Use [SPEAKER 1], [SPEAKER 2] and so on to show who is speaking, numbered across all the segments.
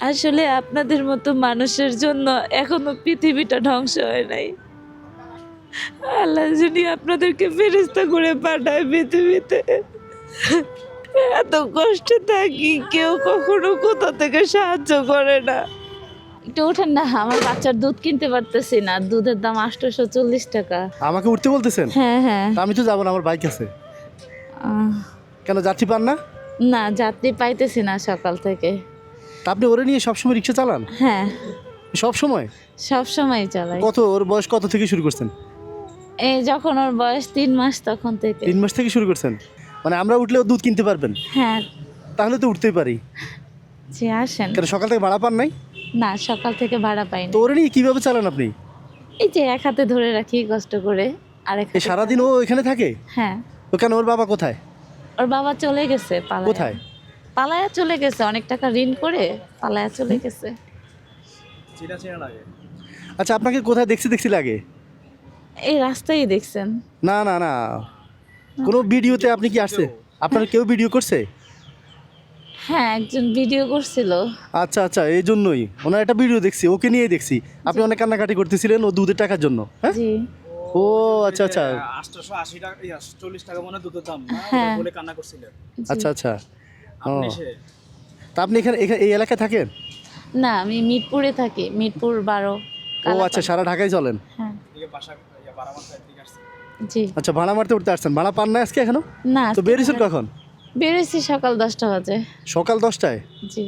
[SPEAKER 1] আসলে আপনাদের মতো মানুষের জন্য এখনো পৃথিবীটা ধ্বংস হয় নাই। আল্লাহ যদি আপনাদেরকে ফেরেশতা করে পাঠায় পৃথিবীতে, এত কষ্টে থাকি, কেউ কখনো কোথা থেকে সাহায্য করে না। একটু ওঠেন না, আমার বাচ্চার দুধ কিনতে পারতেছি না, দুধের দাম 840 টাকা।
[SPEAKER 2] আমাকে উঠতে বলতেছেন?
[SPEAKER 1] হ্যাঁ হ্যাঁ।
[SPEAKER 2] তা আমি তো যাবো না, আমার বাইক আছে।
[SPEAKER 1] আহ,
[SPEAKER 2] কেন যাত্রী পান না?
[SPEAKER 1] না, যাত্রী পাইতেছি না সকাল থেকে।
[SPEAKER 2] তা আপনি ওরে নিয়ে সবসময় রিক্সা চালান?
[SPEAKER 1] হ্যাঁ,
[SPEAKER 2] সব সময়?
[SPEAKER 1] সব সময় চালাই।
[SPEAKER 2] কত ওর বয়স কত থেকে শুরু করছেন?
[SPEAKER 1] এই যখন ওর বয়স 3 মাস তখন থেকে।
[SPEAKER 2] 3 মাস থেকে শুরু করছেন? মানে আমরা উঠলেও দুধ কিনতে পারবেন?
[SPEAKER 1] হ্যাঁ।
[SPEAKER 2] তাহলে তো উঠতেই পারি।
[SPEAKER 1] জি আসেন।
[SPEAKER 2] কেন সকাল থেকে ভাড়া পান নাই?
[SPEAKER 1] না, সকাল থেকে ভাড়া পাইনি।
[SPEAKER 2] তো ওরে নিয়ে কিভাবে চালান আপনি?
[SPEAKER 1] এই যে এক হাতে ধরে রাখি কষ্ট করে, আর এক
[SPEAKER 2] এই সারাদিন ও এখানে থাকে?
[SPEAKER 1] হ্যাঁ।
[SPEAKER 2] তো কেন ওর বাবা কোথায়?
[SPEAKER 1] ওর বাবা চলে গেছে পালায়া।
[SPEAKER 2] কোথায়?
[SPEAKER 1] পালায়া চলে গেছে, অনেক টাকা ঋণ করে পালায়া চলে গেছে।
[SPEAKER 2] আচ্ছা, আপনাকে কোথায় দেখছি লাগে?
[SPEAKER 1] এই রাস্তায় দেখছেন?
[SPEAKER 2] না না না, কোনো ভিডিওতে আপনি কি আসছে? আপনার কেউ ভিডিও করছে?
[SPEAKER 1] হ্যাঁ, একজন ভিডিও করছিল।
[SPEAKER 2] আচ্ছা আচ্ছা, এই জন্যই ওনার একটা ভিডিও দেখছি, ওকে নিয়েই দেখছি। আপনি অনেক কান্নাকাটি করতেছিলেন ও দুধের টাকার জন্য, হ্যাঁ?
[SPEAKER 1] জি।
[SPEAKER 2] ও আচ্ছা আচ্ছা
[SPEAKER 3] 880 টাকা 40 টাকা মনে হয় দুধের দাম না,
[SPEAKER 1] হ্যাঁ।
[SPEAKER 3] বলে কান্না করছিলেন।
[SPEAKER 1] জি।
[SPEAKER 2] আচ্ছা আচ্ছা। ও,
[SPEAKER 3] আপনি সে
[SPEAKER 2] তা আপনি এখানে এই এলাকায় থাকেন?
[SPEAKER 1] না, আমি মিরপুরে থাকি, মিরপুর 12।
[SPEAKER 2] ও আচ্ছা, সারা ঢাকায় চলেন?
[SPEAKER 1] হ্যাঁ।
[SPEAKER 3] দিকে বাসা বারামার সাইড দিকে আসছে।
[SPEAKER 1] জি।
[SPEAKER 2] আচ্ছা, ভাড়া মারতে উঠতে আসছেন? ভাড়া পান না আজকে এখনো?
[SPEAKER 1] না,
[SPEAKER 2] তো বেরিয়েছেন কখন?
[SPEAKER 1] বেরোইছি সকাল 10টা বাজে।
[SPEAKER 2] সকাল 10টায়?
[SPEAKER 1] জি।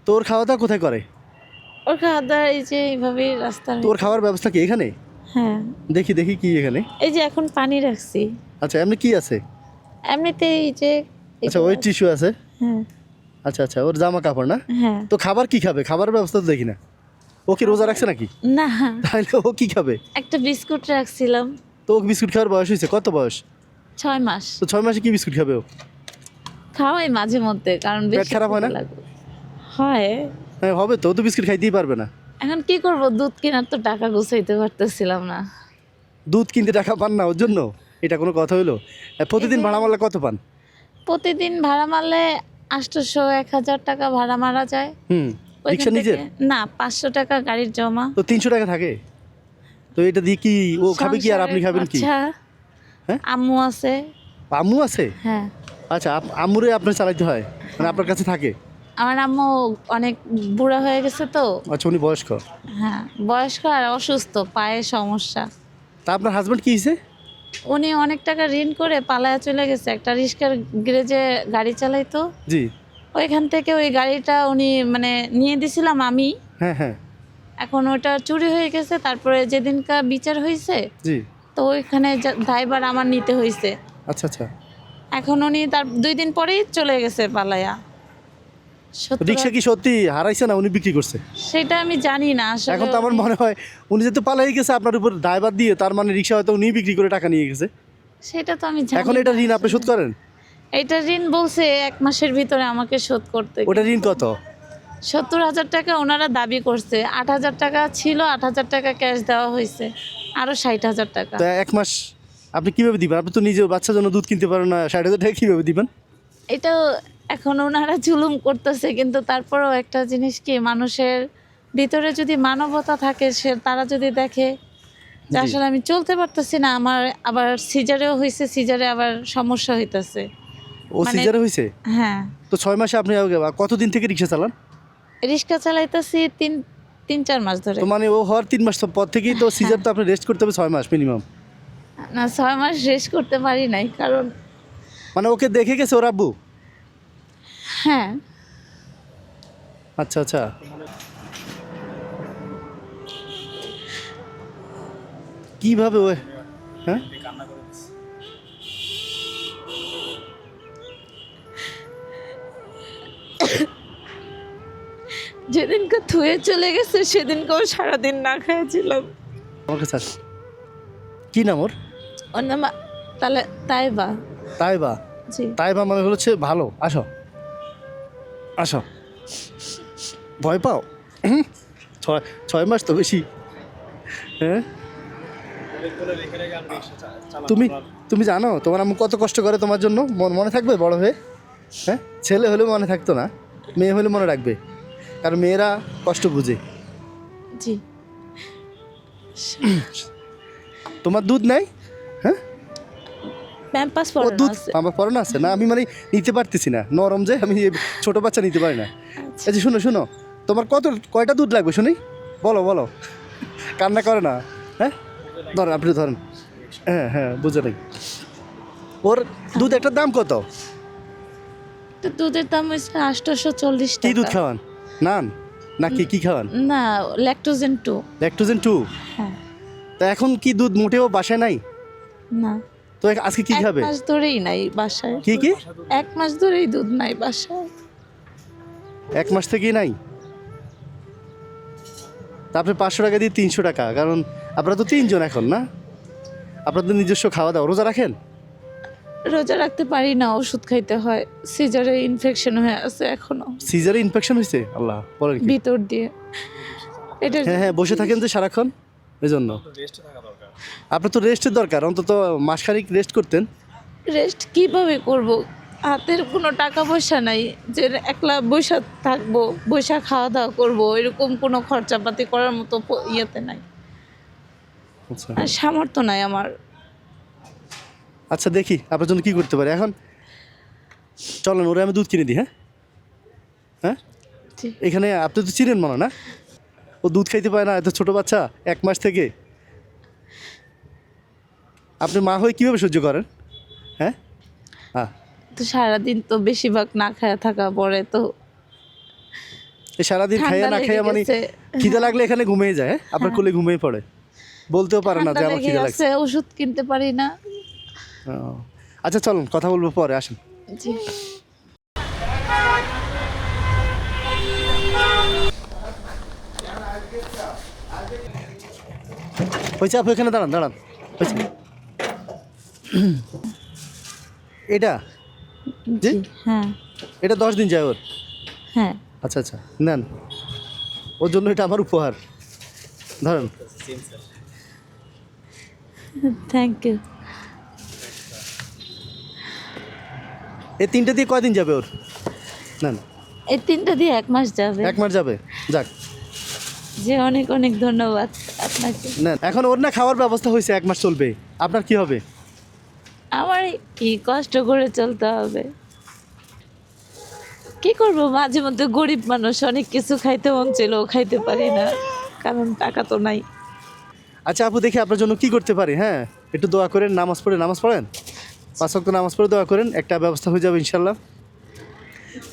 [SPEAKER 2] তোর খাওয়া দাওয়া কোথায় করে?
[SPEAKER 1] ওর খাওয়া দাওয়া এই যে এইভাবে রাস্তার।
[SPEAKER 2] তোর খাওয়ার ব্যবস্থা কি এখানে?
[SPEAKER 1] হ্যাঁ।
[SPEAKER 2] দেখি দেখি কি এখানে।
[SPEAKER 1] এই যে এখন পানি রাখছি।
[SPEAKER 2] আচ্ছা, এমনি কি আছে?
[SPEAKER 1] এমনিতে এই যে
[SPEAKER 2] আচ্ছা, ওই টিস্যু আছে?
[SPEAKER 1] হ্যাঁ
[SPEAKER 2] আচ্ছা আচ্ছা, ওর জামা কাপড় না?
[SPEAKER 1] হ্যাঁ।
[SPEAKER 2] তো খাবার কি খাবে? খাবারের ব্যবস্থা তো দেখি না। ও কি রোজা রাখছে নাকি?
[SPEAKER 1] না,
[SPEAKER 2] তাহলে ও কি খাবে?
[SPEAKER 1] একটা বিস্কুট রাখছিলাম।
[SPEAKER 2] তো ও বিস্কুট খাওয়ার বয়স হয়েছে? কত বয়স?
[SPEAKER 1] 6 মাস।
[SPEAKER 2] তো 6 মাসে কি বিস্কুট খাবে ও?
[SPEAKER 1] খাওয়াই মাঝে মধ্যে, কারণ
[SPEAKER 2] পেট
[SPEAKER 1] বেশি
[SPEAKER 2] খারাপ হয় না?
[SPEAKER 1] খিদে লাগে। হয়।
[SPEAKER 2] হ্যাঁ হবে তো, ও তো বিস্কুট খাইতেই পারবে না।
[SPEAKER 1] এখন কি করব, দুধ কেনার তো টাকা গুছাইতে পারতেছিলাম না।
[SPEAKER 2] দুধ কিনতে টাকা পান না ওর জন্য? এটা কোনো কথা হইলো? প্রতিদিন ভাড়া মারলে কত পান?
[SPEAKER 1] প্রতিদিন ভাড়া মারলে 800 1000 টাকা ভাড়া মারা যায়। ওইখান
[SPEAKER 2] রিক্সা নিজের?
[SPEAKER 1] থেকে না, 500 টাকা গাড়ির জমা।
[SPEAKER 2] তো 300 টাকা থাকে। তো এটা দিয়ে কি ও খাবে কি আর আপনি খাবেন কি?
[SPEAKER 1] আচ্ছা।
[SPEAKER 2] হ্যাঁ?
[SPEAKER 1] আম্মু আছে।
[SPEAKER 2] আম্মু আছে?
[SPEAKER 1] হ্যাঁ।
[SPEAKER 2] আচ্ছা, আম্মুরে আপনার চালাইতে হয়, মানে আপনার কাছে থাকে?
[SPEAKER 1] আমার আম্মু অনেক বুড়া হয়ে গেছে তো।
[SPEAKER 2] আচ্ছা, উনি বয়স্ক?
[SPEAKER 1] হ্যাঁ, বয়স্ক আর অসুস্থ, পায়ে সমস্যা।
[SPEAKER 2] তা আপনার হাজব্যান্ড কি হয়েছে?
[SPEAKER 1] উনি অনেক টাকা ঋণ করে পালায়া চলে গেছে, একটা রিক্সার গ্যারেজে গাড়ি চালাইতো।
[SPEAKER 2] জি।
[SPEAKER 1] ওইখান থেকে ওই গাড়িটা উনি মানে নিয়ে দিছিলাম আমি।
[SPEAKER 2] হ্যাঁ হ্যাঁ।
[SPEAKER 1] এখন ওটা চুরি হয়ে গেছে, তারপরে যেদিনকার বিচার হয়েছে
[SPEAKER 2] জি।
[SPEAKER 1] তো ওইখানে ড্রাইভার আমার নিতে হয়েছে।
[SPEAKER 2] আচ্ছা আচ্ছা।
[SPEAKER 1] এখন উনি তার 2 দিন পরেই চলে গেছে পালায়া।
[SPEAKER 2] রিক্সা কি সত্যি হারাইছে না উনি বিক্রি করছে?
[SPEAKER 1] সেটা আমি জানি না আসলে।
[SPEAKER 2] এখন তো আমার মনে হয় উনি যেহেতু পালাই গেছে আপনার উপর ড্রাইভার দিয়ে, তার মানে রিক্সা হয়তো উনি বিক্রি করে টাকা নিয়ে গেছে।
[SPEAKER 1] সেটা তো আমি জানি
[SPEAKER 2] এখন এটা
[SPEAKER 1] না
[SPEAKER 2] ঋণ আপনি শোধ করেন?
[SPEAKER 1] এটা ঋণ বলছে 1 মাসের ভিতরে আমাকে শোধ করতে।
[SPEAKER 2] ওটা ঋণ কত?
[SPEAKER 1] 70,000 টাকা ওনারা দাবি করছে। 8,000 টাকা ছিল, 8,000 টাকা ক্যাশ দেওয়া হয়েছে, আরো 60,000 টাকা।
[SPEAKER 2] তো 1 মাস আপনি কিভাবে দিবেন? আপনি তো নিজে বাচ্চার জন্য দুধ কিনতে পারেন না, 60,000 টাকা কিভাবে দিবেন?
[SPEAKER 1] এটা এখন ওনারা জুলুম করতেছে, কিন্তু তারপরেও একটা জিনিস কি, মানুষের ভিতরে যদি মানবতা থাকে, তারা যদি দেখে যে
[SPEAKER 2] জি।
[SPEAKER 1] আসলে আমি চলতে পারতেছি না, আমার আবার সিজারেও হয়েছে, সিজারে আবার সমস্যা হইতেছে।
[SPEAKER 2] ও সিজারে হয়েছে?
[SPEAKER 1] হ্যাঁ।
[SPEAKER 2] তো 6 মাসে আপনি কতদিন থেকে রিক্সা চালান?
[SPEAKER 1] রিক্সা চালাইতেছি 3-4 মাস ধরে।
[SPEAKER 2] তো মানে ও হওয়ার 3 মাস পর থেকেই তো সিজার, তো আপনি রেস্ট করতে হবে 6 মাস মিনিমাম।
[SPEAKER 1] না, 6 মাস রেস্ট করতে পারি নাই, কারণ
[SPEAKER 2] মানে ওকে দেখে গেছে ওর আব্বু?
[SPEAKER 1] হ্যাঁ।
[SPEAKER 2] আচ্ছা আচ্ছা। কিভাবে ও, হ্যাঁ?
[SPEAKER 3] কান্না করে দিচ্ছে।
[SPEAKER 1] যেদিনকে থুয়ে চলে গেছে সেদিনকেও সারাদিন না খাইছিলাম।
[SPEAKER 2] আমার কাছে আস। কি নাম ওর?
[SPEAKER 1] ওর নাম তাহলে তাইবা।
[SPEAKER 2] তাইবা?
[SPEAKER 1] জি।
[SPEAKER 2] তাইবা মানে হচ্ছে ভালো। আসো আসো। ভয় পাও? 6 মাস তো বেশি। হ্যাঁ,
[SPEAKER 3] বলে রেখে রেখে আমি রিক্সা চালাবো।
[SPEAKER 2] তুমি জানো তোমার আম্মু কত কষ্ট করে তোমার জন্য? মনে থাকবে বড় হয়ে? হ্যাঁ, ছেলে হলে মনে থাকতো না, মেয়ে হলে মনে রাখবে। কারণ মেয়েরা কষ্ট বুঝে।
[SPEAKER 1] জি।
[SPEAKER 2] তোমার দুধ নাই? হ্যাঁ,
[SPEAKER 1] প্যাম্পাস
[SPEAKER 2] ও
[SPEAKER 1] পরানো
[SPEAKER 2] দুধ
[SPEAKER 1] আছে।
[SPEAKER 2] আমার পড়ানো আছে না, আমি মানে নিতে পারতেছি না, নরম যে, আমি ছোট বাচ্চা নিতে পারি না।
[SPEAKER 1] আচ্ছা।
[SPEAKER 2] এই যে শোনো, তোমার কয়টা দুধ লাগবে শুনি, বলো, কান্না করে না। হ্যাঁ, ধরেন, আপনি ধরেন। হ্যাঁ, বুঝে নাই। ওর দুধ একটার দাম কত?
[SPEAKER 1] তো দুধের দাম হচ্ছে 840
[SPEAKER 2] কি দুধ
[SPEAKER 1] টাকা।
[SPEAKER 2] খাওয়ান? নান নাকি কি খাওয়ান?
[SPEAKER 1] না, ল্যাকটোজেন 2।
[SPEAKER 2] ল্যাকটোজেন 2।
[SPEAKER 1] হ্যাঁ।
[SPEAKER 2] তা এখন কি দুধ মোটেও বাসায় নাই?
[SPEAKER 1] না,
[SPEAKER 2] তো আজকে কি খাবে?
[SPEAKER 1] 1 মাস ধরেই নাই বাসায়।
[SPEAKER 2] কি
[SPEAKER 1] 1 মাস ধরেই দুধ নাই বাসায়।
[SPEAKER 2] 1 মাস থেকেই নাই? তা আপনি 500 টাকা দিয়ে 300 টাকা, কারণ আপনারা তো 3 জন এখন, না? আপনাদের নিজস্ব খাওয়া দাওয়া, রোজা রাখেন?
[SPEAKER 1] রোজা রাখতে পারি না, ওষুধ খাইতে হয়। সিজারে ইনফেকশন হয়ে আছে এখনো
[SPEAKER 2] সিজারে ইনফেকশন হয়েছে? আল্লাহ, বলেন কি?
[SPEAKER 1] ভিতর দিয়ে। এটা
[SPEAKER 2] হ্যাঁ, বসে থাকেন যে সারাক্ষণ, এই জন্য।
[SPEAKER 3] রেস্টে থাকা দরকার।
[SPEAKER 2] আপনার তো রেস্টের দরকার, অন্তত মাসখানিক রেস্ট করতেন।
[SPEAKER 1] রেস্ট কিভাবে করব? হাতের কোনো টাকা পয়সা নাই যে একলা বৈশা থাকবো, বৈশা খাওয়া দাওয়া করবো, এরকম কোনো খরচাপাতি করার মতো ইয়েতে নাই,
[SPEAKER 2] আচ্ছা
[SPEAKER 1] আর সামর্থ্য নাই আমার।
[SPEAKER 2] আচ্ছা, দেখি আপনার জন্য কি করতে পারি এখন। চলেন, ওরে আমি দুধ কিনে দিই। হ্যাঁ,
[SPEAKER 1] জি।
[SPEAKER 2] এখানে আপনি তো চিনেন মনে হয়, না? ও দুধ খাইতে পারে না, এত ছোট বাচ্চা, 1 মাস থেকে। আপনি মা হয়ে কীভাবে সহ্য করেন? হ্যাঁ,
[SPEAKER 1] তো সারাদিন তো বেশিরভাগ না খায়া থাকা পড়ে, তো
[SPEAKER 2] এই সারাদিন খাইয়া
[SPEAKER 1] ঠান্ডা
[SPEAKER 2] না খাইয়া
[SPEAKER 1] লেগে
[SPEAKER 2] মানে
[SPEAKER 1] গেছে।
[SPEAKER 2] খিদে লাগলে এখানে ঘুমিয়ে যায়। হ্যাঁ, আপনার কোলে ঘুমিয়ে পড়ে, বলতেও পারে না যে
[SPEAKER 1] ঠান্ডা
[SPEAKER 2] আমার
[SPEAKER 1] লেগে
[SPEAKER 2] খিদে লাগছে।
[SPEAKER 1] গেছে, ওষুধ কিনতে পারি না।
[SPEAKER 2] ও, আচ্ছা চলুন, কথা বলবো পরে, আসেন।
[SPEAKER 1] জি।
[SPEAKER 2] হয়েছে, আপনি এখানে দাঁড়ান। হয়েছে। এটা জি?
[SPEAKER 1] জি। হ্যাঁ।
[SPEAKER 2] এটা 10 দিন যায় ওর।
[SPEAKER 1] হ্যাঁ।
[SPEAKER 2] আচ্ছা, নেন, ওর জন্য এটা আমার উপহার, ধরেন।
[SPEAKER 1] Thank you.
[SPEAKER 2] এই 3টে দিয়ে কয়দিন যাবে ওর? নেন,
[SPEAKER 1] এই 3টা দিয়ে 1 মাস যাবে।
[SPEAKER 2] 1 মাস যাবে। যাক,
[SPEAKER 1] যে অনেক অনেক ধন্যবাদ আপনাকে।
[SPEAKER 2] নেন। এখন ওর না খাওয়ার ব্যবস্থা হয়েছে, 1 মাস চলবে। আপনার কি হবে?
[SPEAKER 1] আমার কি কষ্ট করে চলতে হবে, কি করব? মাঝে মধ্যে গরিব মানুষ, অনেক কিছু খাইতে মন চাইলেও খাইতে পারি না, কারণ টাকা তো নাই।
[SPEAKER 2] আচ্ছা আপু, দেখি আপনার জন্য কি করতে পারি। হ্যাঁ, একটু দোয়া করেন, নামাজ পড়েন, 5 ওয়াক্ত নামাজ পড়ে দোয়া করেন, একটা ব্যবস্থা হয়ে যাবে ইনশাল্লাহ।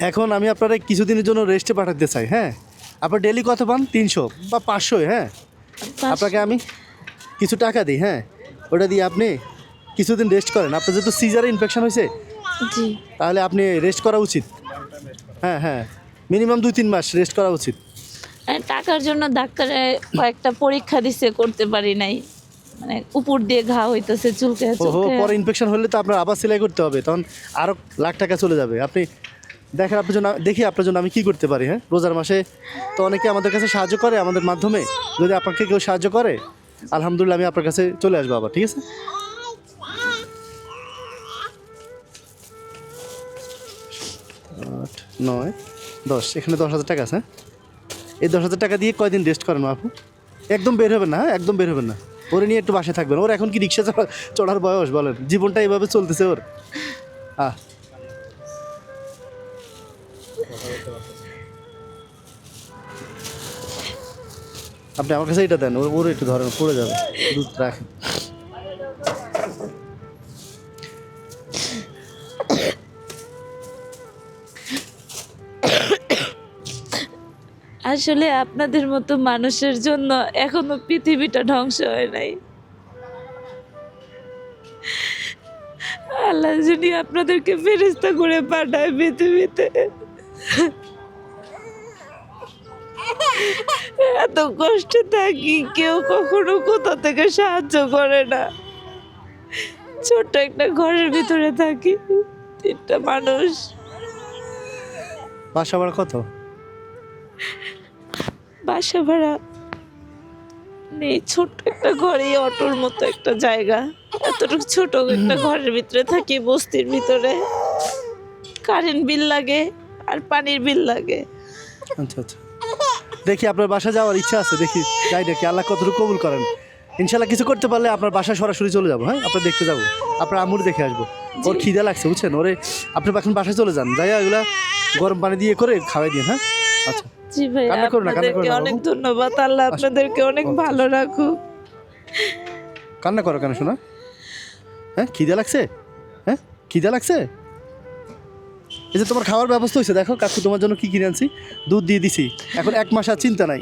[SPEAKER 2] এখন আমি আপনারা কিছুদিনের জন্য রেস্টে পাঠাতে চাই। হ্যাঁ, আপনার ডেলি কত পান? 300 বা 500। হ্যাঁ, আপনাকে আমি কিছু টাকা দিই। হ্যাঁ, ওটা দিয়ে আপনি কিছুদিন রেস্ট করেন। আপনার যেহেতু সিজারে ইনফেকশন হয়েছে,
[SPEAKER 1] জি।
[SPEAKER 2] তাহলে আপনি রেস্ট করা উচিত। হ্যাঁ, মিনিমাম 2-3 মাস রেস্ট করা উচিত।
[SPEAKER 1] টাকার জন্য ডাক্তারে কয়েকটা পরীক্ষা দিছে, করতে পারি নাই। মানে উপর দিয়ে ঘা হইতেছে, চুলকে
[SPEAKER 2] পরে ইনফেকশন হলে তো আপনার আবার সেলাই করতে হবে, তখন আরও লাখ টাকা চলে যাবে। আপনি দেখেন, দেখি আপনার জন্য আমি কি করতে পারি। হ্যাঁ, রোজার মাসে তো অনেকে আমাদের কাছে সাহায্য করে, আমাদের মাধ্যমে। যদি আপনাকে কেউ সাহায্য করে, আলহামদুলিল্লাহ, আমি আপনার কাছে চলে আসবো আবার। ঠিক আছে? 8, 9, 10, এখানে 10,000 টাকা আছে। এই 10,000 টাকা দিয়ে কয়দিন রেস্ট করেন আপু? একদম বের হবেন না। হ্যাঁ, একদম বের হবেন না। ওরে নিয়ে একটু বাসায় থাকবেন। ওর এখন কি রিক্সা চড়ার বয়স? বলেন, জীবনটা এইভাবে চলতেছে ওর। আপনি আমার কাছে এটা দেন, ওর একটু ধরেন, পড়ে যাবে, দুধ রাখেন।
[SPEAKER 1] আসলে আপনাদের মতো মানুষের জন্য এখনো পৃথিবীটা ধ্বংস হয় নাই। আল্লাহ যদি আপনাদেরকে ফেরেশতা করে পাঠায় পৃথিবীতে, এত কষ্টে থাকি, কেউ কখনো কোথা থেকে সাহায্য করে না। ছোট্ট একটা ঘরের ভিতরে থাকি, 3টা মানুষ।
[SPEAKER 2] বাসা ভাড়া কত?
[SPEAKER 1] বাসা ভাড়া নেই, ছোট্ট একটা ঘরে, অটোর মতো একটা জায়গা, এতটুকু ছোট একটা ঘরের ভিতরে থাকি, বস্তির ভিতরে। কারেন্ট বিল লাগে আর পানির বিল লাগে।
[SPEAKER 2] আচ্ছা, দেখি আপনার বাসা যাওয়ার ইচ্ছা আছে, দেখি যাই দেখি আল্লাহ কতটুকু কবুল করেন। ইনশাল্লাহ কিছু করতে পারলে আপনার বাসায় সরাসরি চলে যাবো, হ্যাঁ আপনার দেখতে যাবো, আপনার আম্মুর দেখে আসবো। ওর খিদে লাগছে বুঝছেন, ওরে আপনি এখন বাসায় চলে যান, যাই এগুলা গরম পানি দিয়ে করে খাওয়াই দিন, হ্যাঁ আচ্ছা।
[SPEAKER 1] জি ভাই,
[SPEAKER 2] কান্না করো না, কান্না করো
[SPEAKER 1] আপনাদেরকে
[SPEAKER 2] না,
[SPEAKER 1] অনেক
[SPEAKER 2] বাবু।
[SPEAKER 1] ধন্যবাদ। আল্লাহ আপনাদেরকে অনেক ভালো রাখুক।
[SPEAKER 2] কান্না করো কেন শোনা? হ্যাঁ খিদে লাগছে? হ্যাঁ খিদে লাগছে? এই যে তোমার খাওয়ার ব্যবস্থা হয়েছে, দেখো কাকু তোমার জন্য কি কিনে আনছি, দুধ দিয়ে দিছি, এখন 1 মাস আর চিন্তা নাই।